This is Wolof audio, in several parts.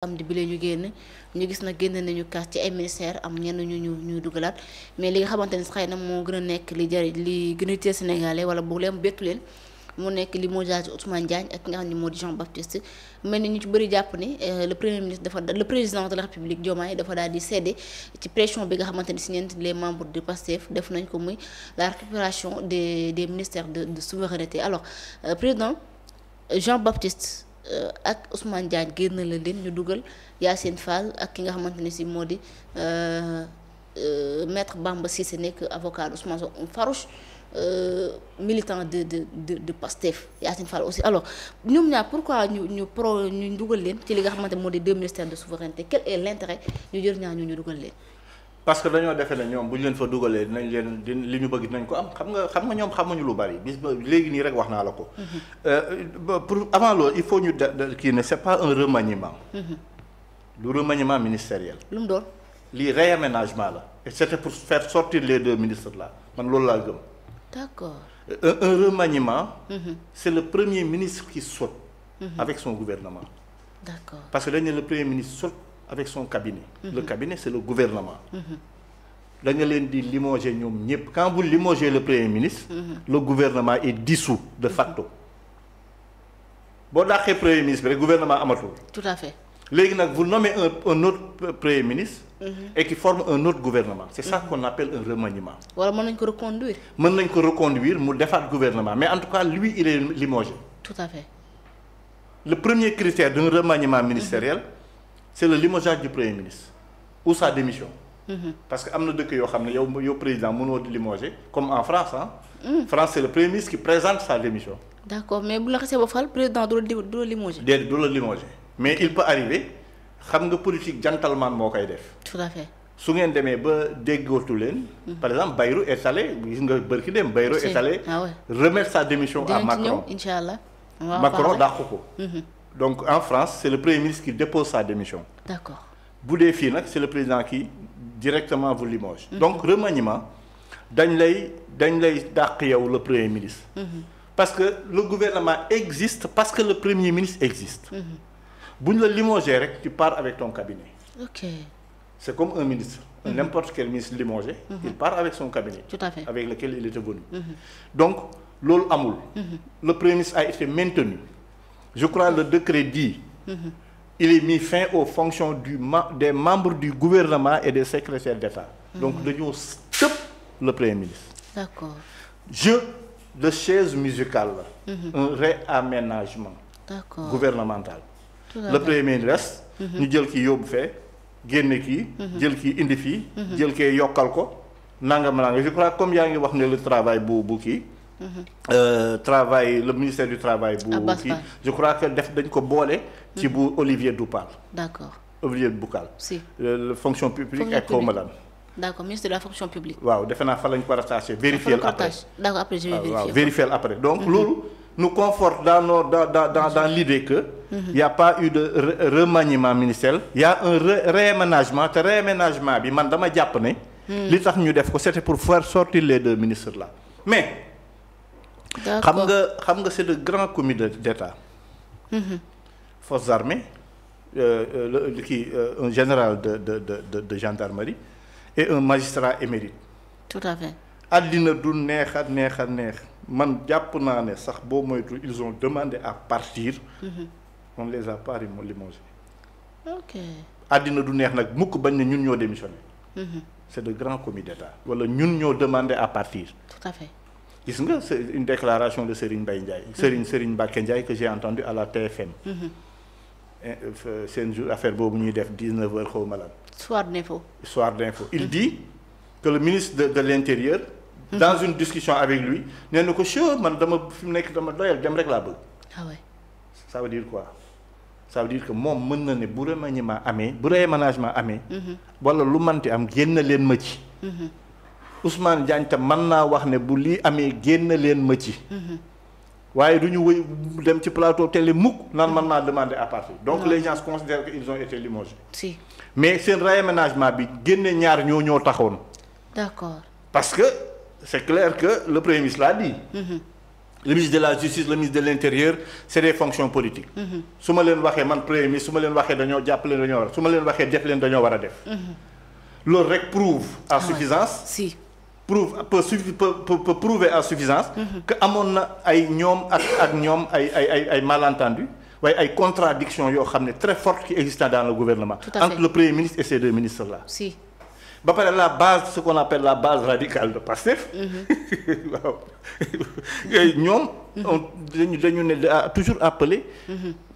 am di bile ñu génn ñu gis na génn nañu kaas ci ay ministère am ñenn ñu dugalaat mais li nga xamante ne xëy na moo gën a nekk li jëriñ li gën a tee sénégalais wala boog leen bettu leen mu nekk li moo jaar ci Ousmane Diagne ak ki nga xam ne moo di Jean Baptiste mel ni ñu ci bëri jàpp ni le premier ministre le président de la République Diomaye dafa daal di cédé ci pression bi nga xamante ni si ñeent les membres du PASTEF def nañ ko muy la récupération des ministères de souveraineté alors président Jean Baptiste ak Ousmane Diagne génn la leen ñu dugal Yacine Fall ak ki nga xamante ne si moo di maître Bamba Cissé nekk avocat Ousmane Sonko farouche militant de Pastef Yacine Fall aussi alors ñoom ñaar pourquoi ñu dugal leen ci li nga xamante moo di deux ministères de souveraineté quel est l'intérêt ñu jël ñaar ñu dugal leen. parce que dañoo defee ne ñoom bu ñu leen fa dugalee dinañ leen li ñu bëgg dinañ ko am xam nga ñoom xamuñu lu bari bis ba léegi nii rek wax naa la ko. pour avant loolu il faut ñu kii ne c'est pas un remaniement. du remaniement ministériel. lu mu doon. lii réaménagement la et c'était pour faire sortir les deux ministres là man loolu laa gëm. d'accord. un remaniement. C'est le premier ministre qui saute. Avec son gouvernement. D'accord. Parce que dañu ne le premier ministre saute avec son cabinet. Le cabinet c'est le gouvernement. dañu leen di limoger ñoom ñëpp quand vous limogez le premier ministre. Le gouvernement est dissous de facto. boo dàqee premier ministre bi rek gouvernement amatul. Tout à fait. léegi nag vous nommez un autre premier ministre. Et qui forme un autre gouvernement. C'est ça qu'on appelle un remaniement. wala mën nañ ko reconduire. mën nañ ko reconduire mu defaat gouvernement mais en tout cas lui il est limogé. Tout à fait. Le premier critère d'un remaniement ministériel c'est le limogeage du premier ministre ou sa démission. Parce que am na dëkk yoo xam ne yow président mënoo di limoger comme en France France c'est le premier ministre qui présente sa démission. D'accord mais bu la xasee ba fal président du la limoger. déedéet du la limoger mais il peut arriver xam nga politique gentleman moo koy def. Tout à fait. su ngeen demee ba déggootu leen. par exemple Bayrou est allé gis nga bërki dem Bayrou est allé remettre sa démission à Macron. incha allah Macron dàqu ko. donc en France c'est le premier ministre qui dépose sa démission. D'accord. bu dee fii nag c'est le président qui directement vous limoge. donc remaniement dañ lay dàq yow le premier ministre. parce que le gouvernement existe parce que le premier ministre existe. bu ñu la limogé rek tu pars avec ton cabinet. Ok. C'est comme un ministre. N'importe quel ministre limogé. Il part avec son cabinet. Tout à fait. Avec lequel il était venu. Donc loolu amul. Le premier ministre a été maintenu. Je crois le décret dit. Il est mis fin aux fonctions des membres du gouvernement et des secrétaires d'État. Donc dañoo tëb le premier ministre. D'accord. Jeu de chaise musicale la. Un réaménagement. D'accord. Gouvernemental. Tout à Le fait. premier ministre. ñu jël kii yóbbu fee. génne kii. jël kii indi fii. jël kee yokkal ko. nangam je crois comme yaa ngi wax ne le travail bu kii. travail le ministère du travail bu kii. je crois que dañ ko boole. ci bu Olivier Dupal. D'accord. Olivier Boucal. Si. Le fonction publique ak xaw ma lan. D'accord ministre de la fonction publique. waaw defe naa fa lañ ko rattaché vérifier après. D'accord après je vais vérifier. waaw vérifier après donc loolu. nous conforte dans l'idée que il y a pas eu de remaniement ministériel. Il y a un réaménagement te réaménagement bi man dama jàpp ne. li tax ñu def ko c'était pour faire sortir les deux ministres là mais. D'accord. xam nga c'est de grands comités d'État. Forces armées un général de gendarmerie et un magistrat émérite. Tout à fait. àddina du neex a neex man jàpp naa ne sax boo moytu ils ont demandé à partir. on les a pas limogés. Ok. àddina du neex nag mukk bañ ne ñun ñoo démissionné. c'est de grands comités d'État. wala ñun ñoo demandé à partir. Tout à fait. gis nga c'est une déclaration de Serigne Mbaye Ndiaye. Serigne Mbacké Ndiaye que j'ai entendu à la TFM. seen jour affaire boobu ñuy def 19h xaw ma lan. Soir d'info. Il dit que le ministre de l'Intérieur. dans une discussion avec lui nee na ko man dama fi mu nekk dama doyal dem rek laa bëgg. Ah ouais. ça veut dire quoi ça veut dire que moom mën na ne bu remaniement amee bu réaménagement amee. wala lu manti am génn leen ma ci. Ousmane Diagne tam mën naa wax ne bu lii amee génn leen ma ci. waaye du ñu wëy dem ci plateau télé mukk naan man maa demandé à partir donc les gens considèrent que ils ont été limogés. Si. mais seen réaménagement bi génne ñaar ñoo taxoon. D'accord. parce que c'est clair que le premier ministre l'a dit. le ministre de la justice le ministre de l'intérieur c'est des fonctions politiques. su ma leen waxee man premier ministre su ma leen waxee dañoo jàpp leen dañoo war a su ma leen waxee def leen dañoo war a def. loolu rek prouve à suffisance. si peut prouver à suffisance. que amoon na ay ñoom ak ñoom ay malentendus waaye ay contradictions yoo xam ne très fortes qui existent dans le gouvernement. entre le premier ministre et ces deux ministres là. si. ba pare la base ce qu'on appelle la base radicale de Pastef. waaw ñoom. dañu ne toujours appelé.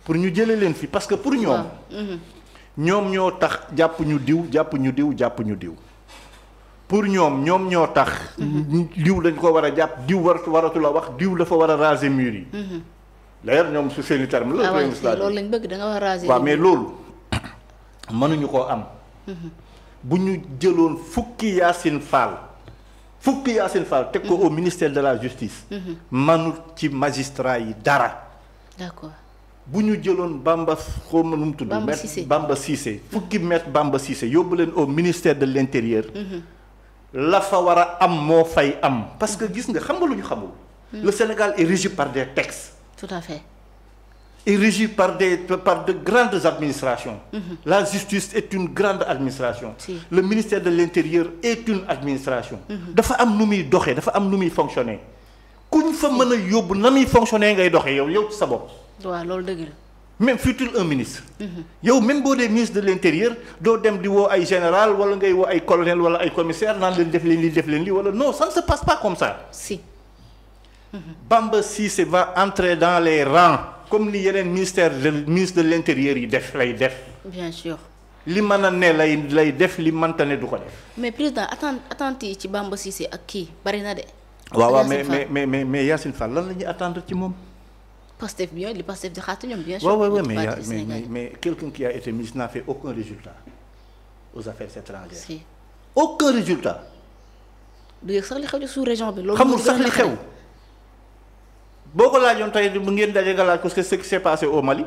pour ñu jëlee leen fi parce que pour ñoom. ñoom ñoo tax jàpp ñu diw. pour ñoom ñoo tax. diw dañ ko war a jàpp diw waratu la wax diw dafa war a raser mur yi. d'ailleurs ñoom su seeni terme la. loolu lañ bëgg da nga war a raser. waaw mais loolu mënuñu koo am. bu ñu jëloon fukki Yacine Fall teg ko au ministère de la justice. manut ci magistrat yi dara. d'accord. bu ñu jëloon Bamba xaw ma nu mu tudd. Bamba Cissé fukki maître Bamba Cissé yóbbu leen au ministère de l'intérieur. la fa war a am moo fay am. parce que gis nga xam nga lu ñu xamul. le Sénégal est régi par des textes. tout à fait. est régi par de grandes administrations. La justice est une grande administration. Si. Le ministère de l'Intérieur est une administration. dafa am nu muy doxee dafa am nu muy fonctionner. kuñ fa mën a yóbbu na muy fonctionner ngay doxee yow ci sa bopp. waaw loolu dëgg la. même fut-il un ministre. yow même boo dee ministre de l'Intérieur doo dem di woo ay général wala ngay woo ay colonel wala ay commissaire naan leen def leen lii wala non ça ne se passe pas comme ça. si. Bamba Cissé va entrer dans les rangs. comme ni yeneen ministre de l'intérieur yi lay def. bien sûr. li mën a ne lay def li mënta ne du ko def. mais président attente yi ci Bamba Cissé ak kii bari na de. waaw mais Yacine Fall lan la ñuy attendre ci moom. Pastef bi li Pastef di xaatu ñoom bien sûr. waaw mais quelqu'un qui a été ministre n'a fait aucun résultat aux affaires étrangères. si. aucun résultat. du yëg sax li xew ci sous-région bi. loolu xamul sax li xew. boo ko laajoon tey bu ngeen daje nga laaj parce que ce qui s'est passé au Mali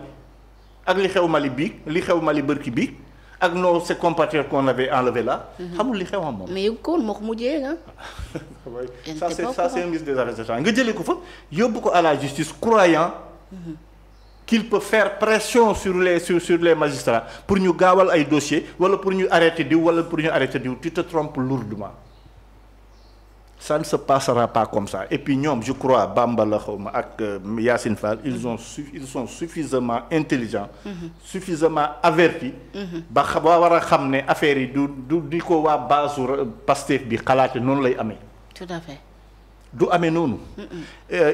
ak li xew Mali bii li xew Mali bërki bii ak nos ses compatriotes qu'on avait enlevé là. xamul li xew am moom. mais yëg ko woon moo ko mujjee ah. ça c'est un ministre des affaires étrangères nga jëlee ko fa yóbbu ko à la justice croyant qu'il peut faire pression sur les magistrats pour ñu gaawal ay dossiers wala pour ñu arrêter diw wala pour ñu arrêter diw tu te trompes lourdement. Ça ne se passera pas comme ça et puis ñoom je crois Bamba la xawma ak Yacine Fall ils sont suffisamment intelligents. suffisamment avertis. ba war a xam ne affaire yi du di ko waa base Pastef bi xalaate noonu lay amee. tout à fait. du amee noonu.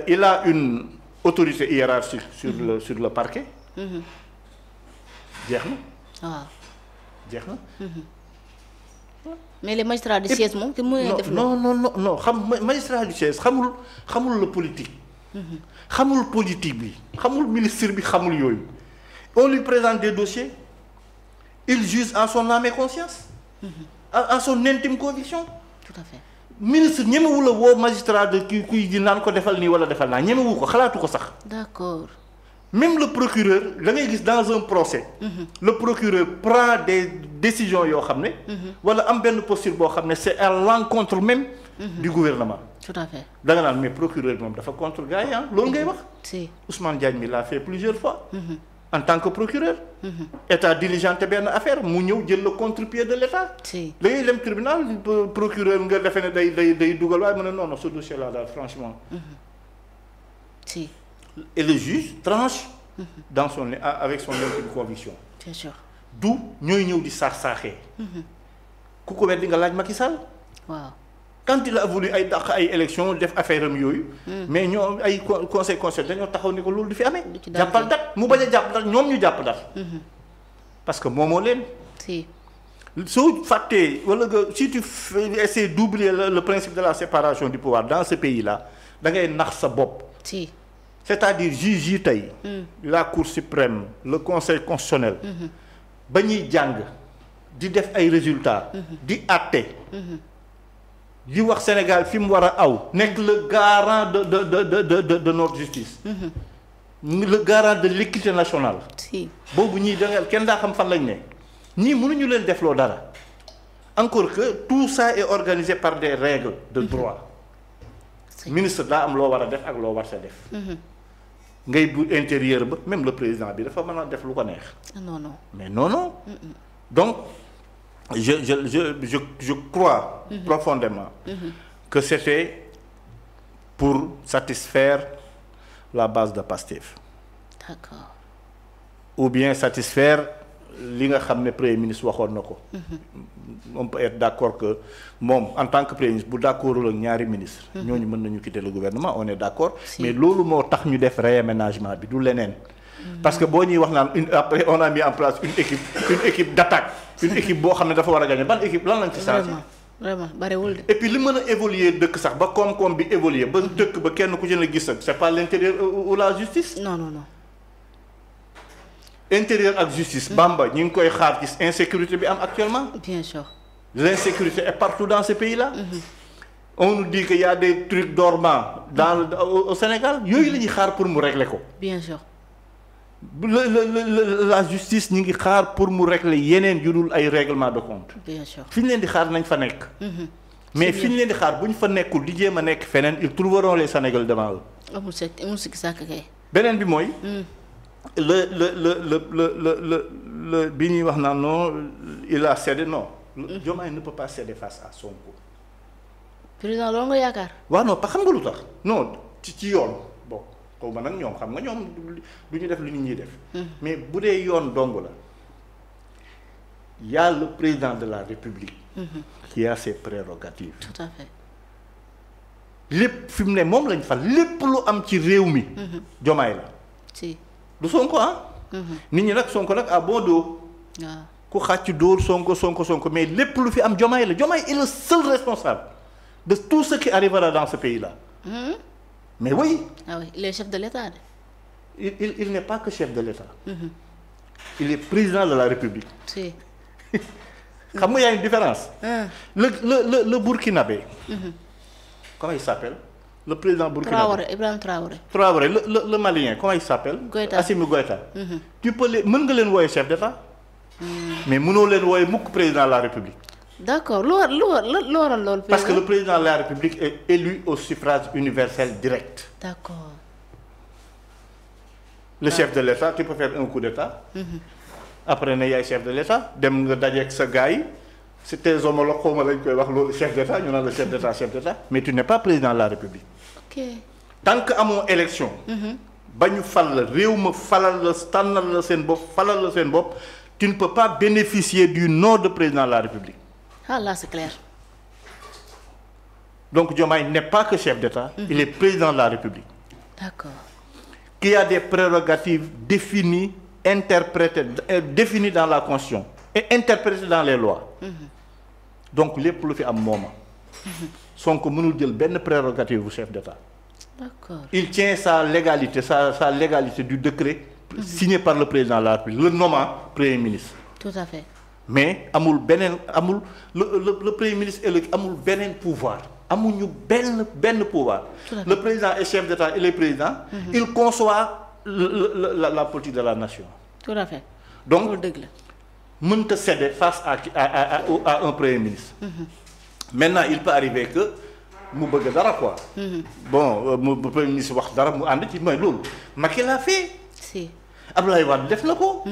il a une autorité hiérarchique sur le parquet. jeex na. waaw jeex na. mais les magistrats du siège moom ki mu def non xam magistrat du siège xamul le politique. xamul politique bi xamul ministre bi xamul yooyu. on lui présente des dossiers il juge en son âme et conscience. en son intime conviction. tout à fait. ministre ñemewu la woo magistrat de kuy di naan ko defal nii wala defal naa ñemewu ko xalaatu ko sax. d'accord. même le procureur da ngay gis dans un procès. le procureur prend des décisions yoo xam ne. wala am benn posture boo xam ne c'est à l'encontre même. du gouvernement. tout à fait. da nga naan mais procureur moom dafa contre gars yi loolu ngay wax. si Ousmane Diagne mi l'a fait plusieurs fois. en tant que procureur. état diligenté benn affaire mu ñëw jël le contre-pied de l'état. si da ngay dem tribunal procureur nga defee ne day dugal waaye mu ne non ce dossier là daal franchement. si. et le juge tranche dans avec son intime conviction. bien sûr. du ñooy ñëw di saaxee. ku ko weddi nga laaj Macky Sall. waaw. quand il a voulu ay dàq ay élections def affaire am yooyu. mais ñoo ay conseil dañoo taxaw ni ko loolu du fi amee. jàppal date mu bañ a jàpp date ñoom ñu jàpp date. parce que moomoo leen. si. soo fàttee wala nga si tu essaies d'oublier le principe de la séparation du pouvoir dans ce pays là da ngay nax sa bopp. si. c'est-à-dire juge yi tey. la cour suprême le conseil constitutionnel. ba ñuy jàng di def ay résultats. di àtte. di wax Sénégal fi mu war a aw. nekk le garant de notre justice. le garant de l'équité nationale. si. boobu ñii da nga kenn daa xam fan lañ ne. ñii mënuñu leen defloo dara. encore que tout ça est organisé par des règles de droit. ministre daa am loo war a def ak loo war sa def. ngay bu intérieur ba même le président bi dafa mën a def lu ko neex. non non mais non. donc je crois profondément que c'était pour satisfaire la base de Pastef. D'accord. Ou bien satisfaire li nga xam ne premier ministre waxoon na ko. On peut être d'accord que moom en tant que premier ministre bu d'accordul ak ñaari ministre ñooñu mën nañu quitter le gouvernement on est d'accord. Mais loolu moo tax ñu def réaménagement bi du leneen. Parce que boo ñuy wax naan après on a mis en place une équipe d'attaque une équipe boo xam ne dafa war a gagner ban équipe lan lañ ci changé. Vraiment bariwul de. Et puis li mën a évoluer dëkk sax ba koom-koom bi évoluer ba dëkk ba kenn ku ci ne gis c'est pas l'intérieur ou la justice. non. Intérieur ak justice. Bamba ñu ngi koy xaar ci insécurité bi am actuellement. Bien sûr. L'insécurité est partout dans ce pays-là. On nous dit qu'il y a des trucs dormants au Sénégal yooyu la ñuy xaar pour mu régler ko. Bien sûr. La justice ñu ngi xaar pour mu régler yeneen yu dul ay règlement de compte. Bien sûr. fi ñu leen di xaar nañ fa nekk. Mais fi ñu leen di xaar bu ñu fa nekkul di jéem a nekk feneen ils trouveront les Sénégalais devant eux. amul sikki sàkk kay. beneen bi mooy. le bi ñuy wax naan non il a cédé non. Diomaye ne peut pas céder face à Sonko. président loolu nga yaakaar. waaw non xam nga lu tax non ci yoon bon xaw ma nag ñoom xam nga ñoom du ñu def lu nit ñuy def. mais bu dee yoon dong la y a le président de la République. qui a ses prérogatives. tout à fait. lépp fi mu ne moom lañ fal lépp lu am ci réew mi. Diomaye la. si. du Sonko ah. nit ñi nag Sonko nag à bon dos. waaw ku xàcc dóor Sonko mais lépp lu fi am Diomaye la Diomaye est le seul responsable de tout ce qui arrivera dans ce pays-là. Mais oui. ah oui il est chef de l'État. Il n'est pas que chef de l'État. Il est président de la République. si. xam nga y a une différence. le Burkinabé. Comment il s'appelle? Le président burkinabé. Ibrahima Traoré le Malien comment il s'appelle? Goïta. Assimi Goïta. Tu peux mën nga leen wooye chef d'État. Mais mënoo leen wooye mukk président de la République. D'accord lu waral loolu. Parce que le président de la République est élu au suffrage universel direct. D'accord. Le chef de l'État tu peux faire un coup d'État. Après ne yaay chef de l'État dem nga dajeek sa gars yi c'est tes homologues xaw ma lañ koy wax loolu chef d'État ñu naan le chef d'État mais tu n'es pas président de la République. Ok. Tant que amoo élection. ba ñu fal la réew ma falal la tànnal la seen bopp tu ne peux pas bénéficier du nom de président de la République. Ah là c'est clair. Donc Diomaye n'est pas que chef d'État. Il est président de la République. D'accord. Qui a des prérogatives définies définies dans la Constitution et interprétées dans les lois. Donc lépp lu fi am mooma. Sonko mënul jël benn prérogative bu chef d'État. D'accord. Il tient sa légalité du décret signé par le président de la République le nommant premier ministre. Tout à fait. Mais le premier ministre amul beneen pouvoir. amuñu benn pouvoir. Le président est chef d'État il est président. Il conçoit la politique de la nation. Tout à fait. Donc loolu dëgg la. mënta céder face à un premier ministre. Maintenant il peut arriver que mu bëgg dara quoi. Bon mu premier ministre wax dara mu ànd ci mooy loolu Macky l'a fait. si. Abdoulaye Wade def na ko.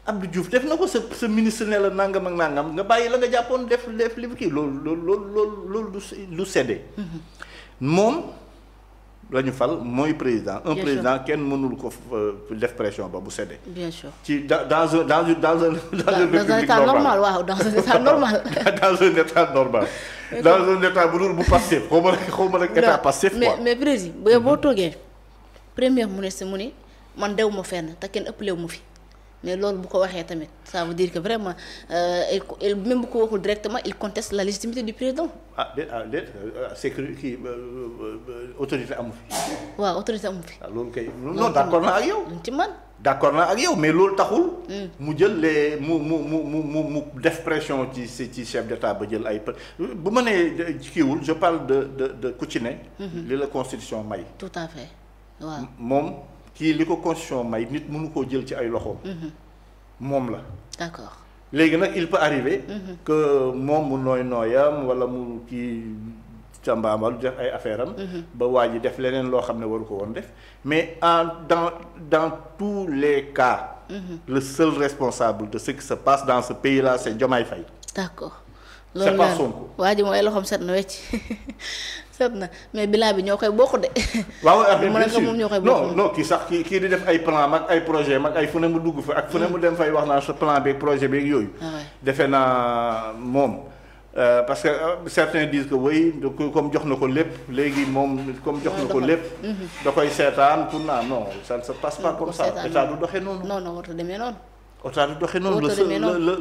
Abdou Diouf def na ko sa ministre ne la nangam ak nangam nga bàyyi la nga jàppoon def li kii loolu lu séddee. moom la ñu fal mooy président. Un président kenn mënul ko def pression ba bu séddee. Bien sûr. ci dans un état normal waaw dans un état normal. dans un état normal. dans un état bu dul bu Pastef xaw ma nag état Pastef quoi. mais président boo toogee premier ministre mu ni man dew ma fenn te kenn ëppalewu ma fi. mais loolu bu ko waxee tamit ça veut dire que vraiment même bu ko waxul directement il conteste la légitimité du président. sécurité autorité amu fi. waaw autorité amu fi. loolu kay. non d'accord naa ak yow. ci man. d'accord naa ak yow mais loolu taxul. mu jël mu def pression ci chef d'État ba jël ay bu ma nee kiiwul je parle de ku ci ne. li la constitution may. tout à fait waaw moom. kii li ko constitution may nit mënu koo jël ci ay loxoom. moom la. d'accord. léegi nag il peut arriver. que moom mu nooyam wala mu kii càmbaambal def ay affaire am. ba waa ji def leneen loo xam ne waru ko woon def mais dans tous les cas. le seul responsable de ce qui se passe dans ce pays là c'est Diomaye Faye. d'accord c'est pas Sonko. waa ji moom ay loxoom set na wecc set na mais bilan bi ñoo koy bokk de. waaw bien sûr moom ñoo koy bokk non kii sax kii di def ay plan mag ay projet mag ay fu ne mu dugg fa ak fu ne mu dem fay wax naa sa plan beeg projet beeg yooyu. defe naa moom. Parce que certains disent que oui comme jox na ko lépp léegi moom comme jox na ko lépp. da koy seetaan pour naa non ça ne se passe pas comme ça état du doxee noonu. non warut a demee noonu. état du doxee noonu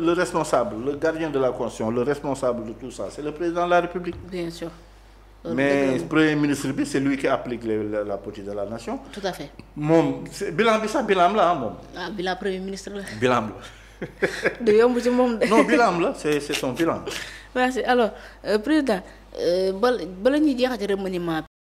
le responsable le gardien de la constitution le responsable de tout ça c'est le président de la République. bien sûr. mais premier ministre bi c'est lui qui applique la politique de la nation. tout à fait. moom bilan bi sax bilan la moom. bilan premier ministre la. bilan la. du yomb ci moom de. non bilan la c'est son bilan. merci alors président bala ñuy jeexati remaniement